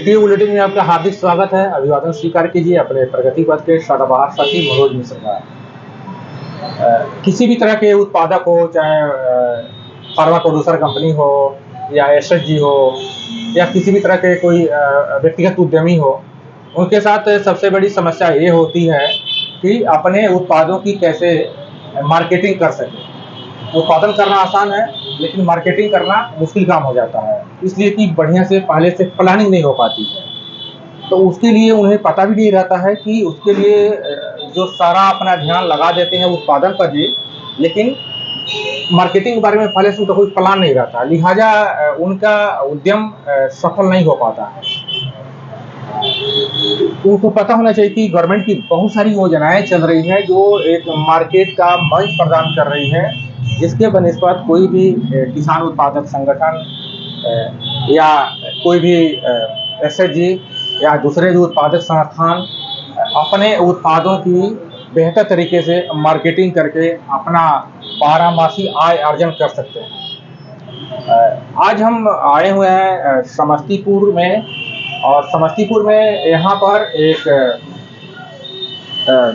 TV bulletin में आपका हार्दिक स्वागत है। अभिवादन स्वीकार कीजिए अपने प्रगति पथ के सदाबहार साथी मनोज मिश्र का। किसी भी तरह के उत्पादक हो, चाहे फार्मा प्रोड्यूसर कंपनी हो या एसएचजी हो या किसी भी तरह के कोई व्यक्तिगत उद्यमी हो, उनके साथ सबसे बड़ी समस्या ये होती है कि अपने उत्पादों की कैसे मार्केटिंग कर सके। उत्पादन करना आसान है, लेकिन मार्केटिंग करना मुश्किल काम हो जाता है, इसलिए कि बढ़िया से पहले से प्लानिंग नहीं हो पाती है। तो उसके लिए उन्हें पता भी नहीं रहता है कि उसके लिए जो सारा अपना ध्यान लगा देते हैं उत्पादन पर ही, लेकिन मार्केटिंग के बारे में पहले से उनका कोई प्लान नहीं रहता, लिहाजा उनका उद्यम सफल नहीं हो पाता है। उनको पता होना चाहिए कि गवर्नमेंट की बहुत सारी योजनाएं चल रही हैं जो एक मार्केट का मंच प्रदान कर रही है, जिसके बनिस्बत कोई भी किसान उत्पादक संगठन या कोई भी एसएचजी या दूसरे भी उत्पादक संस्थान अपने उत्पादों की बेहतर तरीके से मार्केटिंग करके अपना 12 मासी आय अर्जन कर सकते हैं। आज हम आए हुए हैं समस्तीपुर में, और समस्तीपुर में यहाँ पर एक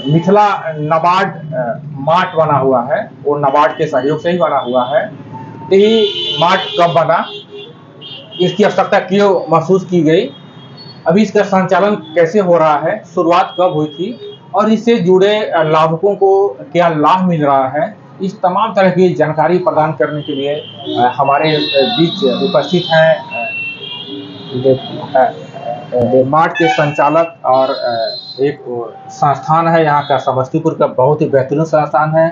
मिथिला नाबार्ड मार्ट बना हुआ है। वो नाबार्ड के सहयोग से ही बना हुआ है। यही मार्ट कब बना, इसकी आवश्यकता क्यों महसूस की गई, अभी इसका संचालन कैसे हो रहा है, शुरुआत कब हुई थी और इससे जुड़े लाभुकों को क्या लाभ मिल रहा है, इस तमाम तरह की जानकारी प्रदान करने के लिए हमारे बीच उपस्थित हैं मार्ट के संचालक और एक संस्थान है यहाँ का, समस्तीपुर का बहुत ही बेहतरीन संस्थान है,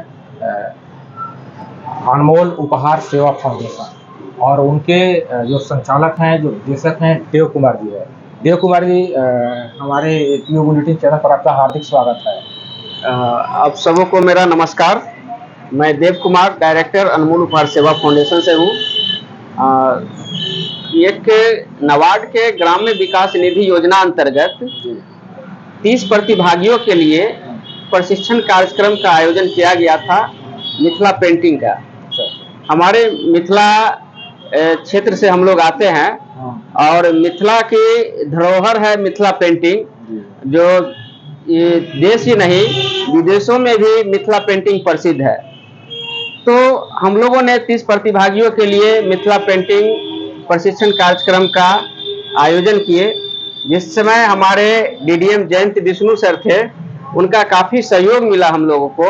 अनमोल उपहार सेवा फाउंडेशन, और उनके जो संचालक हैं, जो निदेशक हैं, देव कुमार जी है। देव कुमार जी, हमारे टीवी बुलेटिन चैनल पर आपका हार्दिक स्वागत है। आप सबों को मेरा नमस्कार। मैं देव कुमार, डायरेक्टर अनमोल उपहार सेवा फाउंडेशन से हूँ। एक नाबार्ड के ग्राम्य विकास निधि योजना अंतर्गत 30 प्रतिभागियों के लिए प्रशिक्षण कार्यक्रम का आयोजन किया गया था, मिथिला पेंटिंग का। हमारे मिथिला क्षेत्र से हम लोग आते हैं और मिथिला की धरोहर है मिथिला पेंटिंग, जो ये देश ही नहीं विदेशों में भी मिथिला पेंटिंग प्रसिद्ध है। तो हम लोगों ने 30 प्रतिभागियों के लिए मिथिला पेंटिंग प्रशिक्षण कार्यक्रम का आयोजन किए, जिस समय हमारे डीडीएम जयंत विष्णु सर थे, उनका काफ़ी सहयोग मिला हम लोगों को,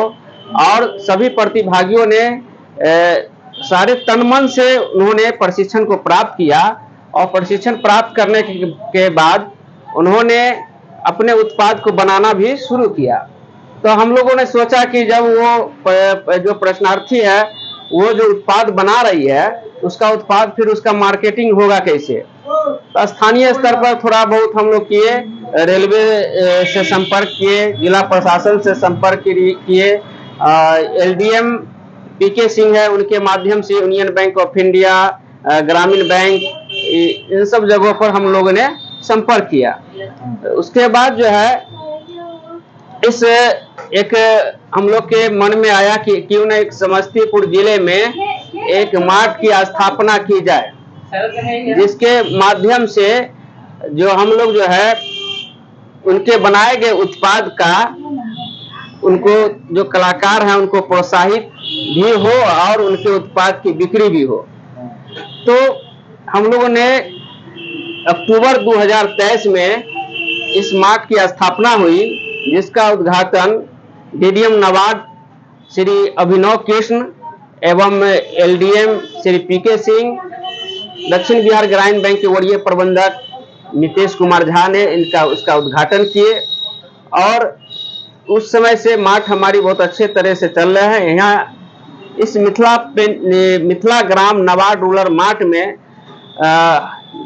और सभी प्रतिभागियों ने सारे तन मन से उन्होंने प्रशिक्षण को प्राप्त किया, और प्रशिक्षण प्राप्त करने के बाद उन्होंने अपने उत्पाद को बनाना भी शुरू किया। तो हम लोगों ने सोचा कि जब वो जो प्रश्नार्थी है वो जो उत्पाद बना रही है, उसका उत्पाद फिर उसका मार्केटिंग होगा कैसे। तो स्थानीय स्तर पर थोड़ा बहुत हम लोग किए, रेलवे से संपर्क किए, जिला प्रशासन से संपर्क किए, एलडीएम पीके सिंह है, उनके माध्यम से यूनियन बैंक ऑफ इंडिया, ग्रामीण बैंक, इन सब जगहों पर हम लोगों ने संपर्क किया। उसके बाद जो है इस एक हम लोग के मन में आया कि क्यों न एक समस्तीपुर जिले में एक मार्ट की स्थापना की जाए, जिसके माध्यम से जो हम लोग जो है उनके बनाए गए उत्पाद का, उनको जो कलाकार हैं उनको प्रोत्साहित भी हो और उनके उत्पाद की बिक्री भी हो। तो हम लोगों ने अक्टूबर 2023 में इस मार्ट की स्थापना हुई, जिसका उद्घाटन डीडीएम नाबार्ड श्री अभिनव कृष्ण एवं एलडीएम श्री पीके सिंह, दक्षिण बिहार ग्रामीण बैंक के वरीय प्रबंधक नीतीश कुमार झा ने उसका उद्घाटन किए। और उस समय से मार्ट हमारी बहुत अच्छे तरह से चल रहे हैं। यहाँ इस मिथिला ग्राम नाबार्ड रूरल मार्ट में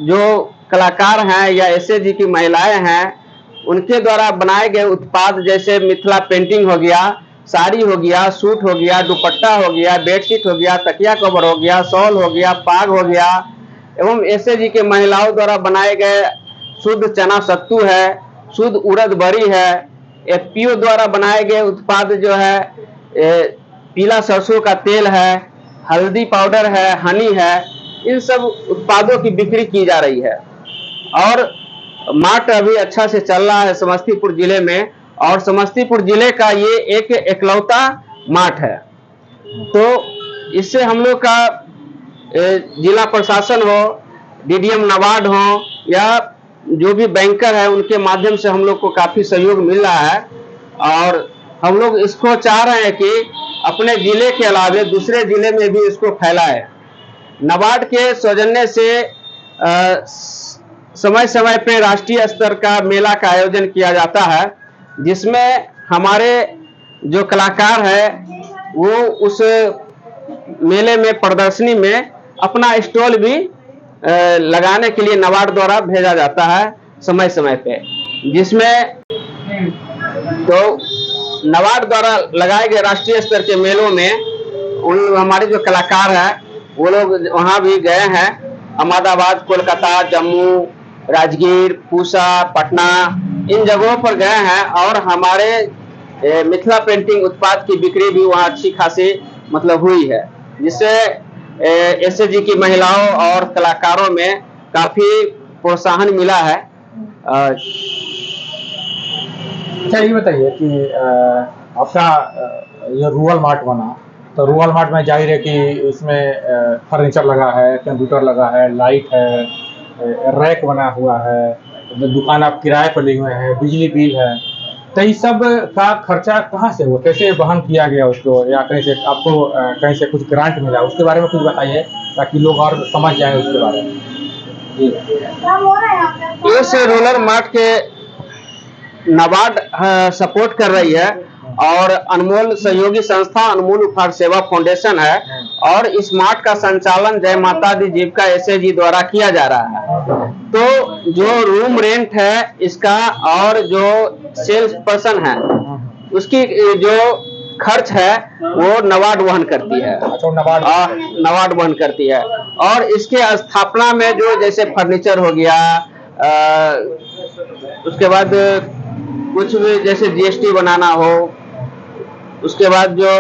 जो कलाकार हैं या एसएचजी की महिलाएं हैं, उनके द्वारा बनाए गए उत्पाद जैसे मिथिला पेंटिंग हो गया, साड़ी हो गया, सूट हो गया, दुपट्टा हो गया, बेडशीट हो गया, तकिया कवर हो गया, शॉल हो गया, पाग हो गया, एवं एसएचजी के महिलाओं द्वारा बनाए गए शुद्ध चना सत्तू है, शुद्ध उड़द बड़ी है, एफपीओ द्वारा बनाए गए उत्पाद जो है पीला सरसों का तेल है, हल्दी पाउडर है, हनी है, इन सब उत्पादों की बिक्री की जा रही है। और मार्ट अभी अच्छा से चल रहा है समस्तीपुर जिले में, और समस्तीपुर जिले का ये एक एकलौता मार्ट है। तो इससे हम लोग का जिला प्रशासन हो, डीडीएम नाबार्ड हो, या जो भी बैंकर है, उनके माध्यम से हम लोग को काफी सहयोग मिल रहा है। और हम लोग इसको चाह रहे हैं कि अपने जिले के अलावे दूसरे जिले में भी इसको फैलाए। नाबार्ड के सौजन्य से समय समय पे राष्ट्रीय स्तर का मेला का आयोजन किया जाता है, जिसमें हमारे जो कलाकार है वो उस मेले में, प्रदर्शनी में अपना स्टॉल भी लगाने के लिए नाबार्ड द्वारा भेजा जाता है समय समय पे। जिसमें तो नाबार्ड द्वारा लगाए गए राष्ट्रीय स्तर के मेलों में हमारे जो कलाकार हैं वो लोग वहां भी गए हैं। अहमदाबाद, कोलकाता, जम्मू, राजगीर, पूसा, पटना, इन जगहों पर गए हैं, और हमारे मिथिला पेंटिंग उत्पाद की बिक्री भी वहां अच्छी खासी मतलब हुई है, जिससे एसएचजी की महिलाओं और कलाकारों में काफी प्रोत्साहन मिला है। अच्छा, ये बताइए कि आपका ये रूरल मार्ट बना, तो रूरल मार्ट में जाहिर है कि इसमें फर्नीचर लगा है, कंप्यूटर लगा है, लाइट है, रैक बना हुआ है, दुकान आप किराए पर लिए हुए हैं, बिजली बिल है। तो इस सब का खर्चा कहाँ से हुआ, कैसे वहन किया गया उसको, या कहीं से आपको कहीं से कुछ ग्रांट मिला, उसके बारे में कुछ बताइए ताकि लोग और समझ जाएं उसके बारे में। इस रूरल मार्ट के नाबार्ड सपोर्ट कर रही है, और अनमोल सहयोगी संस्था अनमोल उपहार सेवा फाउंडेशन है, और इस मार्ट का संचालन जय माता दी जीविका एसएचजी द्वारा किया जा रहा है। तो जो रूम रेंट है इसका, और जो सेल्स पर्सन है उसकी जो खर्च है वो नाबार्ड वहन करती है। अच्छा, नाबार्ड वहन करती है। और इसके स्थापना में जो जैसे फर्नीचर हो गया, उसके बाद कुछ भी जैसे जीएसटी बनाना हो, उसके बाद जो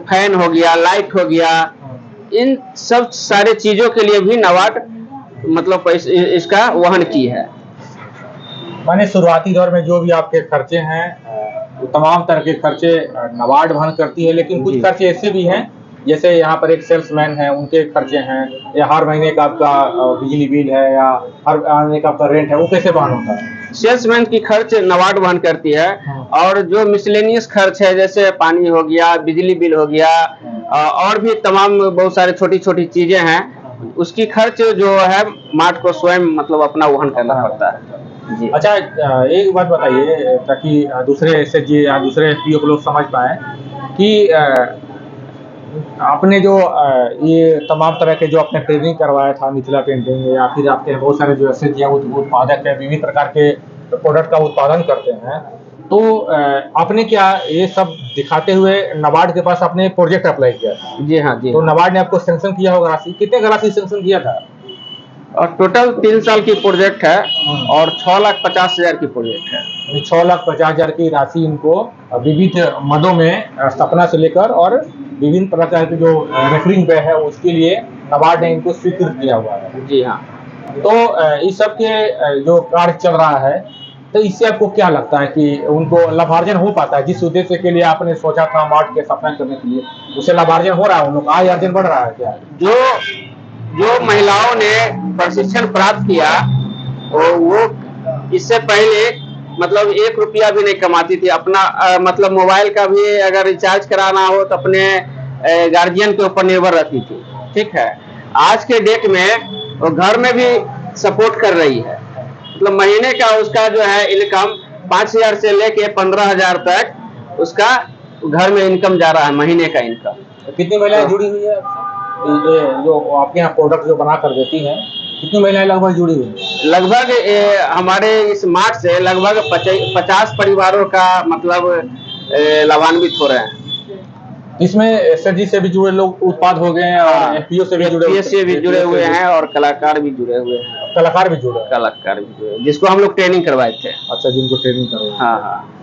फैन हो गया, लाइट हो गया, इन सब सारे चीजों के लिए भी नाबार्ड मतलब इसका वहन की है। माने शुरुआती दौर में जो भी आपके खर्चे हैं वो तमाम तरह के खर्चे नाबार्ड वहन करती है, लेकिन कुछ खर्चे ऐसे भी हैं जैसे यहाँ पर एक सेल्समैन है, उनके खर्चे हैं, या हर महीने का आपका बिजली बिल है, या हर महीने का आपका रेंट है, वो कैसे वहन होता है? सेल्समैन की खर्च नाबार्ड वहन करती है। और जो मिसलेनियस खर्च है जैसे पानी हो गया, बिजली बिल हो गया, और भी तमाम बहुत सारी छोटी छोटी चीजें हैं, उसकी खर्च जो है मार्ट को स्वयं मतलब अपना वहन करना पड़ता है जी। अच्छा, एक बात बताइए ताकि दूसरे एसएचजी या दूसरे एफपीओ को लोग समझ पाए कि आपने जो ये तमाम तरह के जो आपने ट्रेनिंग करवाया था मिथिला पेंटिंग, या फिर आपके बहुत सारे जो एसएचजी हैं वो उत्पादक है, विभिन्न प्रकार के प्रोडक्ट का उत्पादन करते हैं, तो आपने क्या ये सब दिखाते हुए नाबार्ड के पास आपने प्रोजेक्ट अप्लाई किया था? जी हाँ जी। तो नाबार्ड ने आपको सैंक्शन किया होगा राशि, कितने का राशि सैंक्शन किया था? और टोटल 3 साल की प्रोजेक्ट है, और 6,50,000 की प्रोजेक्ट है। 6,50,000 की राशि इनको विविध मदों में स्थापना से लेकर और विभिन्न प्रकार के जो रेफरिंग पे है उसके लिए नाबार्ड ने इनको स्वीकृत किया हुआ है। जी हाँ। तो इस सब के जो कार्य चल रहा है, तो इससे आपको क्या लगता है कि उनको लाभार्जन हो पाता है? जिस उद्देश्य के लिए आपने सोचा था मार्ट के स्थापना करने के लिए, उससे लाभार्जन हो रहा है? उन लोग आय अर्जन बढ़ रहा है क्या? जो महिलाओं ने प्रशिक्षण प्राप्त किया वो इससे पहले मतलब 1 रुपया भी नहीं कमाती थी। अपना मतलब मोबाइल का भी अगर रिचार्ज कराना हो तो अपने गार्जियन के ऊपर निर्भर रहती थी। ठीक है, आज के डेट में वो घर में भी सपोर्ट कर रही है। मतलब महीने का उसका जो है इनकम 5,000 से लेके 15,000 तक उसका घर में इनकम जा रहा है, महीने का इनकम। कितनी महिलाएं जुड़ी हुई है जो आपके यहाँ प्रोडक्ट जो बना कर देती हैं? कितनी महिलाएं लगभग जुड़ी हुई हैं? लगभग हमारे इस मार्ट से लगभग 50 परिवारों का मतलब लाभान्वित हो रहे हैं। इसमें एसएचजी से भी जुड़े लोग उत्पाद हो गए हैं, और एफपीओ से भी जुड़े हुए हैं, और कलाकार भी जुड़े हुए हैं। कलाकार भी जुड़े, जिसको हम लोग ट्रेनिंग करवाए थे। अच्छा, जिनको ट्रेनिंग करवाए। हाँ हाँ।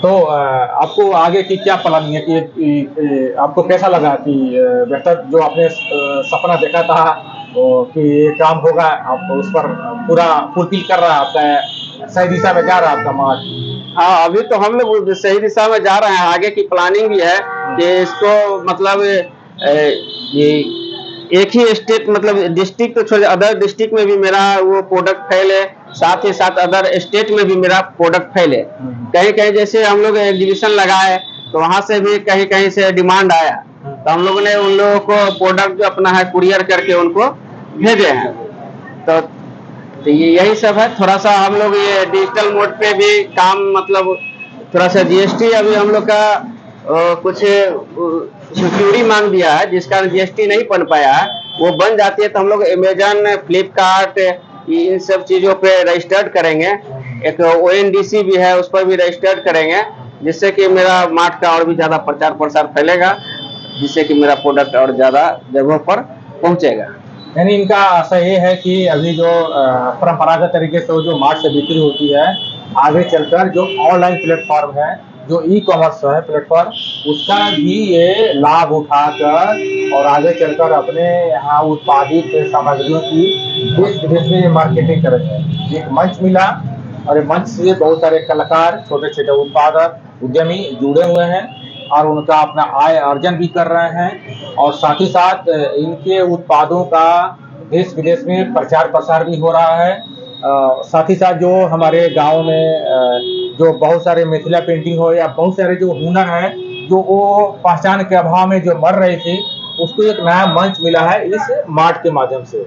तो आपको आगे की क्या प्लानिंग है कि आपको कैसा लगा कि बेहतर जो आपने सपना देखा था कि ये काम होगा, आप उस पर पूरा फुलफिल कर रहा है आपका सही दिशा में जा रहा है आपका मार्ट? हाँ, अभी तो हम लोग सही दिशा में जा रहे हैं। आगे की प्लानिंग भी है कि इसको मतलब ये एक ही स्टेट मतलब डिस्ट्रिक्ट तो छोड़, अदर डिस्ट्रिक्ट में भी मेरा वो प्रोडक्ट फैले, साथ ही साथ अदर स्टेट में भी मेरा प्रोडक्ट फैले। कहीं कहीं जैसे हम लोग एग्जीबिशन लगाए तो वहां से भी कहीं कहीं से डिमांड आया, तो हम लोगों ने उन लोगों को प्रोडक्ट जो अपना है कुरियर करके उनको भेजे हैं। तो ये यही सब है। थोड़ा सा हम लोग ये डिजिटल मोड पे भी काम मतलब थोड़ा सा जीएसटी अभी हम लोग का कुछ सिक्योरिटी मांग दिया है, जिस कारण जीएसटी नहीं बन पाया है। वो बन जाती है तो हम लोग अमेजन, फ्लिपकार्ट इन सब चीजों पे रजिस्टर्ड करेंगे। एक ओएनडीसी भी है, उस पर भी रजिस्टर्ड करेंगे, जिससे कि मेरा मार्ट का और भी ज्यादा प्रचार प्रसार फैलेगा, जिससे कि मेरा प्रोडक्ट और ज्यादा जगहों पर पहुंचेगा। यानी इनका आशा ये है कि अभी जो परंपरागत तरीके से जो मार्ट से बिक्री होती है, आगे चलकर जो ऑनलाइन प्लेटफॉर्म है, जो ई कॉमर्स है प्लेटफॉर्म, उसका भी ये लाभ उठाकर और आगे चलकर अपने यहाँ उत्पादित सामग्रियों की देश विदेश में मार्केटिंग करेंगे। एक मंच मिला और ये मंच से बहुत सारे कलाकार, छोटे छोटे उत्पादक, उद्यमी जुड़े हुए हैं और उनका अपना आय अर्जन भी कर रहे हैं, और साथ ही साथ इनके उत्पादों का देश विदेश में प्रचार प्रसार भी हो रहा है। साथ ही साथ जो हमारे गांव में जो बहुत सारे मिथिला पेंटिंग हो या बहुत सारे जो हुनर है, जो वो पहचान के अभाव में जो मर रहे थे, उसको एक नया मंच मिला है इस मार्ट के माध्यम से।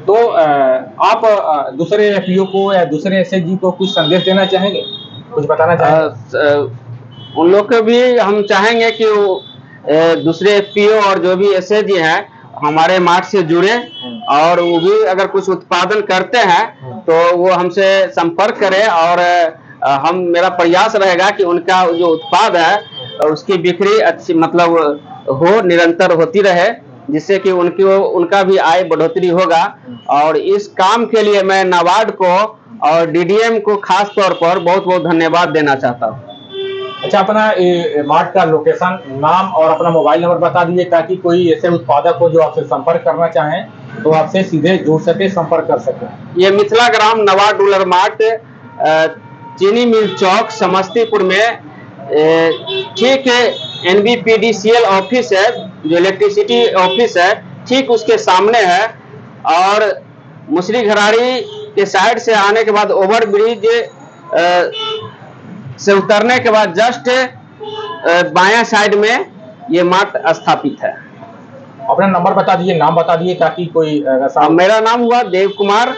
तो आप दूसरे एफपीओ को या दूसरे एसएचजी को कुछ संदेश देना चाहेंगे, कुछ बताना चाहेंगे? उन लोग को भी हम चाहेंगे कि वो दूसरे एफपीओ और जो भी एसएचजी हैं हमारे मार्ट से जुड़े, और वो भी अगर कुछ उत्पादन करते हैं तो वो हमसे संपर्क करें, और हम मेरा प्रयास रहेगा कि उनका जो उत्पाद है उसकी बिक्री अच्छी मतलब हो, निरंतर होती रहे, जिससे कि उनका भी आय बढ़ोतरी होगा। और इस काम के लिए मैं नाबार्ड को और डीडीएम को खास तौर पर बहुत बहुत धन्यवाद देना चाहता हूँ। अच्छा, अपना मार्ट का लोकेशन, नाम और अपना मोबाइल नंबर बता दीजिए, ताकि कोई ऐसे उत्पादक हो जो आपसे संपर्क करना चाहें तो आपसे सीधे जुड़ सके, संपर्क कर सके। ये मिथिला ग्राम नवाड डीलर मार्ट चीनी मिल चौक समस्तीपुर में ठीक एनबीपीडीसीएल ऑफिस है, जो इलेक्ट्रिसिटी ऑफिस है, ठीक उसके सामने है। और मुसरी घराड़ी के साइड से आने के बाद ओवर ब्रिज से उतरने के बाद जस्ट बायां साइड में ये मार्ट स्थापित है। अपना नंबर बता दीजिए, नाम बता दीजिए, ताकि कोई मेरा नाम हुआ देव कुमार,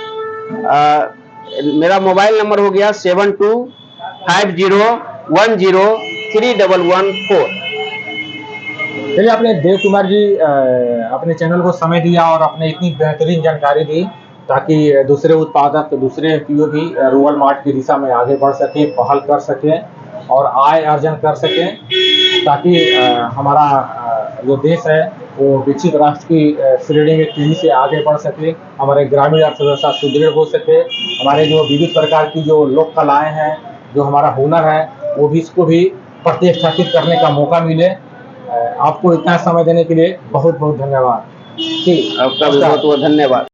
मेरा मोबाइल नंबर हो गया 7250103114। चलिए, आपने देव कुमार जी अपने चैनल को समय दिया और अपने इतनी बेहतरीन जानकारी दी, ताकि दूसरे उत्पादक, दूसरे एफपीओ भी रूरल मार्ट की दिशा में आगे बढ़ सके, पहल कर सके और आय अर्जन कर सके, ताकि हमारा जो देश है वो विकसित राष्ट्र की श्रेणी में तेजी से आगे बढ़ सके, हमारे ग्रामीण अर्थव्यवस्था सुदृढ़ हो सके, हमारे जो विविध प्रकार की जो लोक कलाएं हैं, जो हमारा हुनर है, वो भी इसको भी प्रतिष्ठापित करने का मौका मिले। आपको इतना समय देने के लिए बहुत बहुत धन्यवाद। आपका भी बहुत बहुत धन्यवाद।